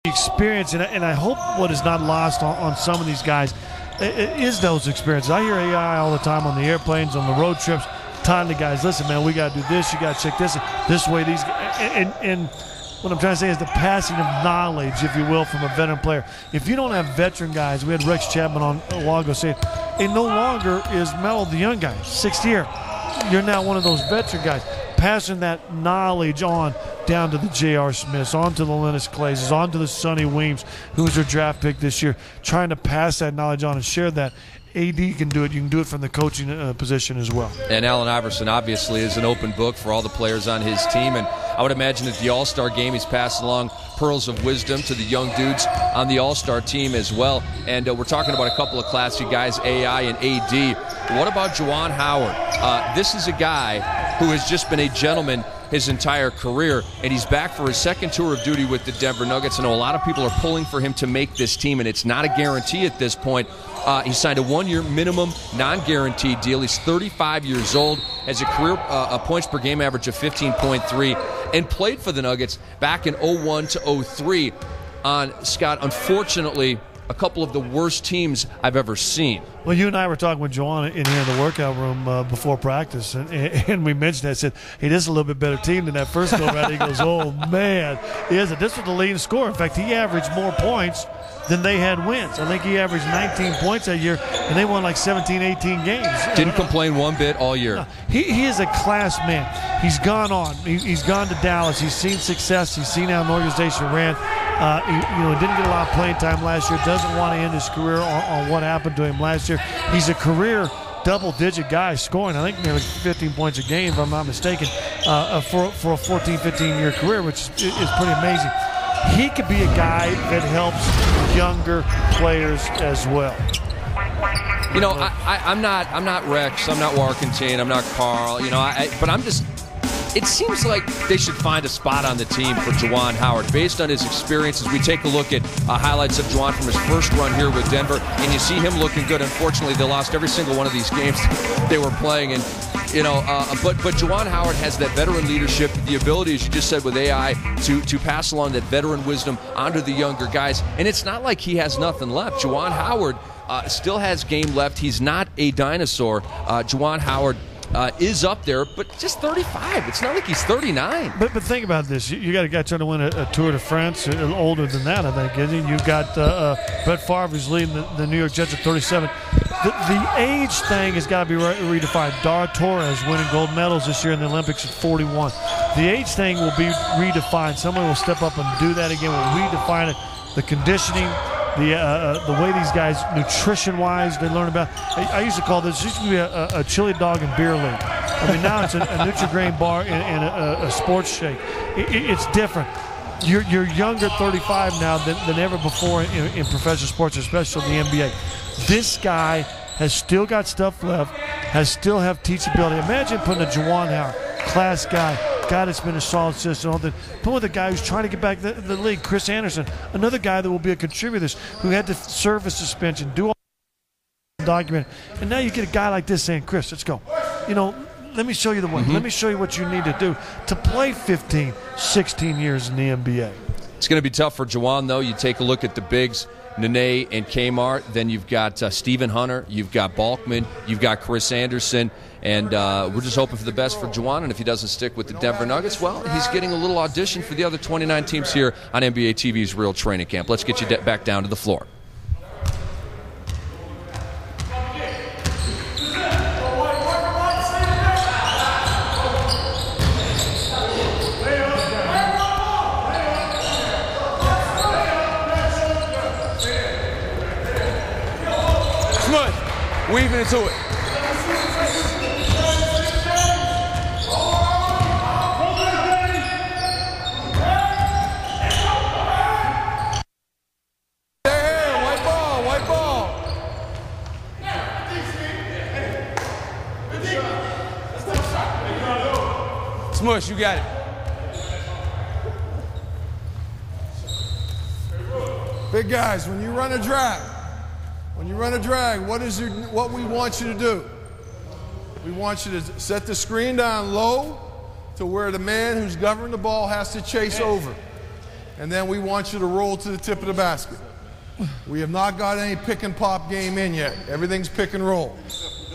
experience, and I hope what is not lost on some of these guys is those experiences. I hear AI all the time on the airplanes, on the road trips, telling the guys, listen, man, we got to do this. You got to check this way. These and what I'm trying to say is the passing of knowledge, if you will, from a veteran player. If you don't have veteran guys, we had Rex Chapman on a while ago saying, it no longer is Melo the young guy, sixth year. You're now one of those veteran guys, passing that knowledge on down to the J.R. Smiths, on to the Lennox Clayses, on to the Sonny Weems, who's their draft pick this year, trying to pass that knowledge on and share that. AD can do it. You can do it from the coaching position as well. And Allen Iverson obviously is an open book for all the players on his team. And I would imagine at the All-Star game he's passing along pearls of wisdom to the young dudes on the All-Star team as well. And we're talking about a couple of classy guys, AI and AD. What about Juwan Howard? This is a guy who has just been a gentleman his entire career, and he's back for his second tour of duty with the Denver Nuggets. I know a lot of people are pulling for him to make this team, and it's not a guarantee at this point. He signed a one-year minimum non-guaranteed deal. He's 35 years old, has a career points per game average of 15.3, and played for the Nuggets back in 01 to 03 on, Scott, unfortunately, a couple of the worst teams I've ever seen. Well, you and I were talking with Juwan in here in the workout room before practice, and we mentioned that. I said, hey, this is a little bit better team than that first go-round. He goes, oh, man. This was the leading scorer. In fact, he averaged more points than they had wins. I think he averaged 19 points that year, and they won like 17, 18 games. Didn't complain one bit all year. No, he is a class man. He's gone on. He's gone to Dallas. He's seen success. He's seen how an organization ran. He didn't get a lot of playing time last year. Doesn't want to end his career on what happened to him last year. He's a career double-digit guy scoring, I think nearly 15 points a game, if I'm not mistaken, for a 14, 15-year career, which is pretty amazing. He could be a guy that helps younger players as well. You know, I'm not Rex, I'm not Warkentine, I'm not Carl, but I'm just, it seems like they should find a spot on the team for Juwan Howard based on his experiences. We take a look at highlights of Juwan from his first run here with Denver, and you see him looking good. Unfortunately, they lost every single one of these games they were playing, and but Juwan Howard has that veteran leadership, the ability, as you just said, with AI to pass along that veteran wisdom onto the younger guys. And it's not like he has nothing left. Juwan Howard still has game left. He's not a dinosaur. Juwan Howard is up there, but just 35. It's not like he's 39. But think about this. You got a guy trying to win a Tour de France, older than that, I think, isn't he? You've got Brett Favre, who's leading the New York Jets at 37. The age thing has got to be redefined. Dara Torres winning gold medals this year in the Olympics at 41. The age thing will be redefined. Someone will step up and do that again. We'll redefine it. The conditioning, the way these guys, nutrition-wise, they learn about. I used to call this, used to be a chili dog and beer league. I mean, now it's a Nutri-Grain bar and a sports shake. It's different. You're younger 35 now than ever before in professional sports, especially the NBA. This guy has still got stuff left, still have teachability. Imagine putting a Juwan Howard, class guy that's been a solid system. Put with a guy who's trying to get back the league, Chris Anderson, another guy that will be a contributor who had to serve a suspension, do all the document. And now you get a guy like this saying, Chris, let's go. Let me show you the way. Let me show you what you need to do to play 15, 16 years in the NBA. It's going to be tough for Juwan, though. You take a look at the bigs, Nene and Kmart. Then you've got Stephen Hunter. You've got Balkman. You've got Chris Anderson. And we're just hoping for the best for Juwan. And if he doesn't stick with the Denver Nuggets, well, he's getting a little audition for the other 29 teams here on NBA TV's Real Training Camp. Let's get you back down to the floor. Weaving into it. There, white ball. Smush, you got it. Big guys, when you run a drag, what we want you to do? We want you to set the screen down low to where the man who's governing the ball has to chase over. and then we want you to roll to the tip of the basket. We have not got any pick and pop game in yet. Everything's pick and roll.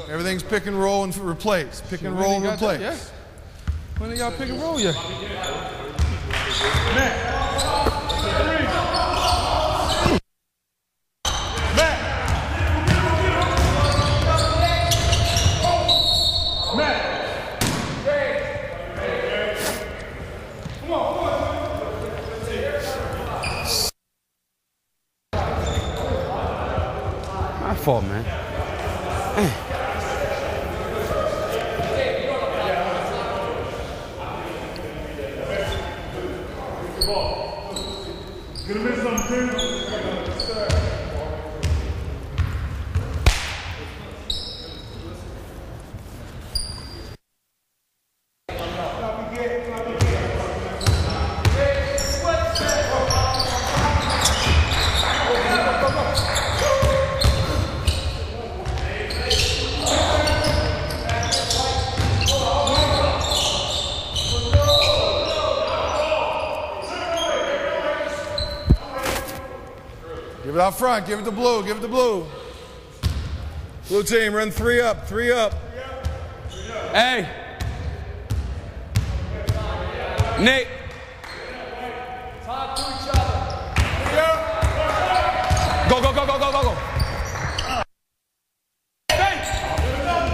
Everything's pick and roll and replace. Pick and roll and replace. Yes. When they got pick and roll yet? My fault, man. Gonna miss something, too. Give it out front. Give it to blue. Give it to blue. Blue team, run 3 up. 3 up. Hey. Nate. Talk to each other. Go, go, go, go, go, go, go. Hey.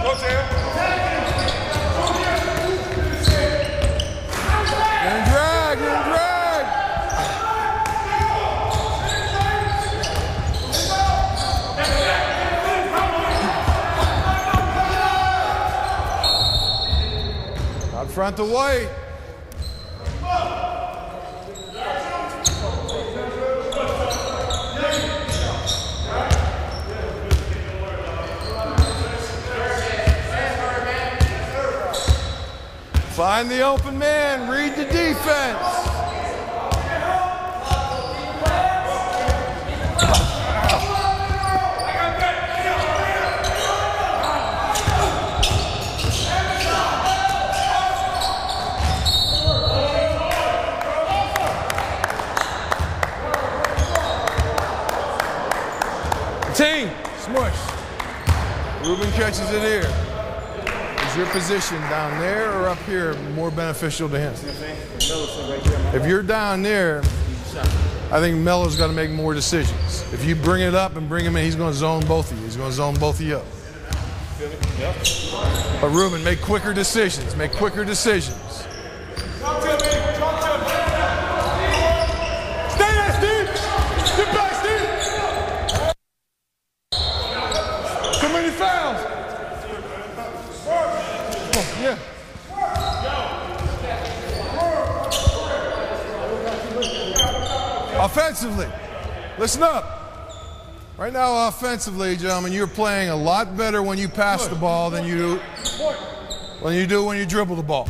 Go, Sam. Get in drag. Get in drag. Out front to White. Find the open man. Read the defense. Team. Smush. Ruben catches it here. Is your position down there or up here more beneficial to him? If you're down there, I think Melo's got to make more decisions. If you bring it up and bring him in, he's going to zone both of you. He's going to zone both of you up. But Ruben, make quicker decisions. Make quicker decisions. Talk to me. Talk to me. Stay there, Steve. Get back, Steve. Too many fouls. Oh, yeah. Offensively, listen up. Right now, offensively, gentlemen, you're playing a lot better when you pass the ball than you do when you dribble the ball.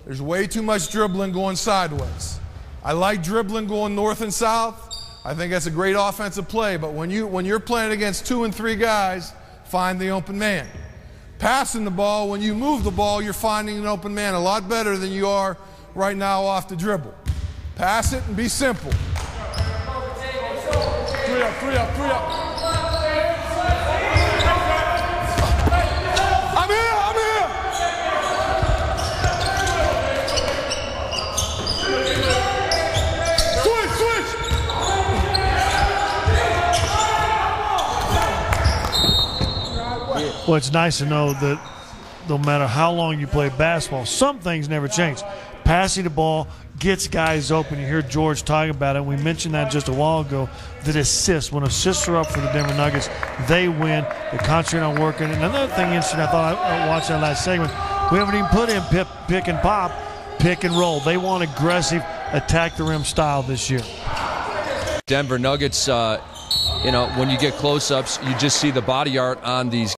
There's way too much dribbling going sideways. I like dribbling going north and south. I think that's a great offensive play, but when you're playing against 2 and 3 guys, find the open man. Passing the ball, when you move the ball, you're finding an open man a lot better than you are right now off the dribble. Pass it and be simple. 3 up, 3 up, 3 up. I'm here, I'm here. Switch, switch. Well, it's nice to know that no matter how long you play basketball, some things never change. Passing the ball gets guys open. You hear George talking about it. We mentioned that just a while ago, that assists. When assists are up for the Denver Nuggets, they win. They concentrate on working. And another thing interesting, I thought I watched that last segment, we haven't even put in pick and pop, pick and roll. They want aggressive, attack the rim style this year. Denver Nuggets, when you get close-ups, you just see the body art on these